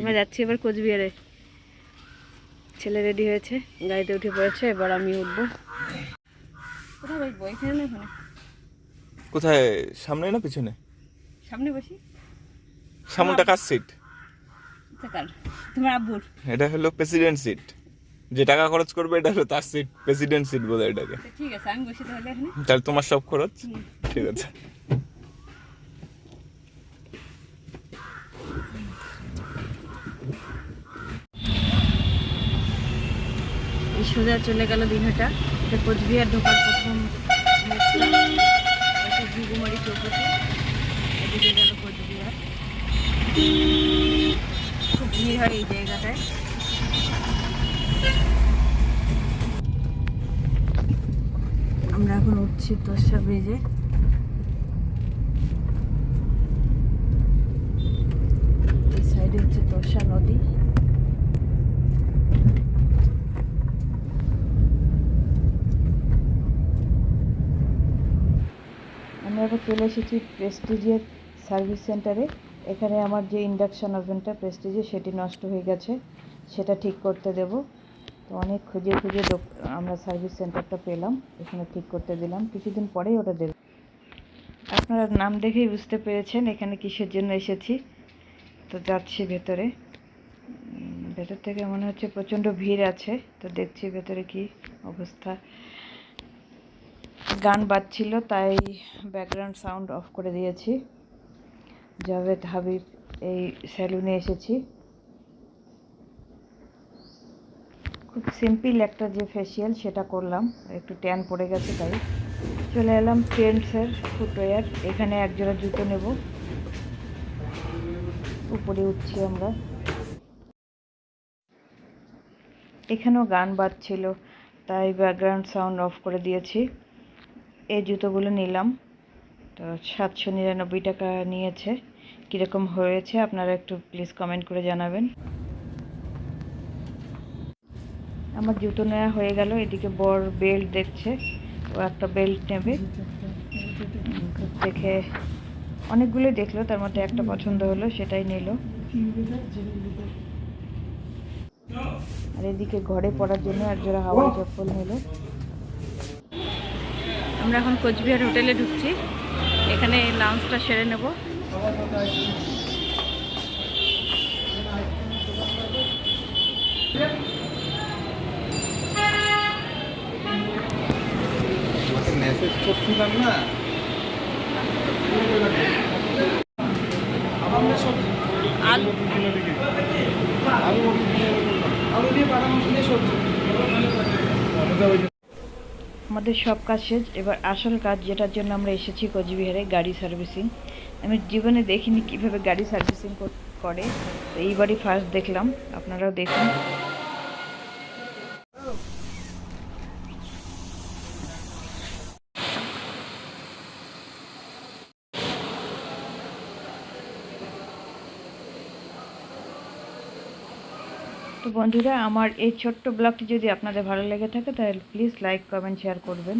আমরা যাচ্ছি এবার কোচবিহারে। ছেলে রেডি হয়েছে, গাড়িতে উঠে পড়েছে, এবার আমি উঠবো। কোথায় বসবো? এখানে না ওখানে? কোথায়, সামনে না পিছনে? সামনে বসি। সামনেটা কার সিট? তোমার আব্বুর। এটা হলো প্রেসিডেন্ট সিট, যে টাকা খরচ করবে এটা হলো তার সিট, প্রেসিডেন্ট সিট বলে এটাকে। ঠিক আছে, আমি বসি তাহলে এখানে। তাহলে তোমার সব খরচ। ঠিক আছে। সোজা চলে গেল দিনহাটা। এটা কোচবিহার ঢোকার প্রথম ঘুঘুমারি চৌপতি, এদিকে গেল কোচবিহার। খুব ভিড় হয় এই জায়গাটায়। আমরা এখন উঠছি তোষা ব্রিজে। এই সাইডে হচ্ছে তোষা নদী। আমরা এখন চলে এসেছি প্রেস্টিজের সার্ভিস সেন্টারে। এখানে আমার যে ইন্ডাকশান ওভেনটা প্রেস্টিজে সেটি নষ্ট হয়ে গেছে, সেটা ঠিক করতে দেব। তো অনেক খুঁজে খুঁজে আমরা সার্ভিস সেন্টারটা পেলাম, এখানে ঠিক করতে দিলাম, কিছুদিন পরেই ওটা দেব। আপনারা নাম দেখেই বুঝতে পেরেছেন এখানে কিসের জন্য এসেছি। তো যাচ্ছি ভেতরে। ভেতর থেকে মনে হচ্ছে প্রচণ্ড ভিড় আছে, তো দেখছি ভেতরে কি অবস্থা। গান বাজছিল তাই ব্যাকগ্রাউন্ড সাউন্ড অফ করে দিয়েছি। জাভেদ হাবিব এই স্যালুনে এসেছি। খুব সিম্পল একটা যে ফেসিয়াল সেটা করলাম, একটু ট্যান পড়ে গেছে তাই। চলে এলাম ট্রেন্ডসের ফুটওয়্যার, এখানে একজোড়া জুতো নেব। উপরে উঠছি আমরা। এখানেও গান বাজছিল তাই ব্যাকগ্রাউন্ড সাউন্ড অফ করে দিয়েছি। এই জুতোগুলো নিলাম, তো 799 টাকা নিয়েছে। কীরকম হয়েছে আপনারা একটু প্লিজ কমেন্ট করে জানাবেন। আমার জুতো নেওয়া হয়ে গেল। এদিকে বর বেল্ট দেখছে, ও একটা বেল্ট নেবে। দেখে অনেকগুলোই দেখলো, তার মধ্যে একটা পছন্দ হলো, সেটাই নিল। আর এদিকে ঘরে পড়ার জন্য একজোড়া হাওয়াই চপ্পল নিল। আমরা এখন কোচবিহার হোটেলে ঢুকছি, এখানে লাঞ্চটা সেরে নেব। মেসেজ করছিলাম না, আমাদের সব কাজ শেষ, এবার আসল কাজ যেটার জন্য আমরা এসেছি কোচবিহারে, গাড়ি সার্ভিসিং। আমি জীবনে দেখিনি কিভাবে গাড়ি সার্ভিসিং করে, তো এইবারই ফার্স্ট দেখলাম, আপনারাও দেখুন। তো বন্ধুরা, আমার এই ছোট্ট ব্লগটি যদি আপনাদের ভালো লেগে থাকে তাহলে প্লিজ লাইক, কমেন্ট, শেয়ার করবেন।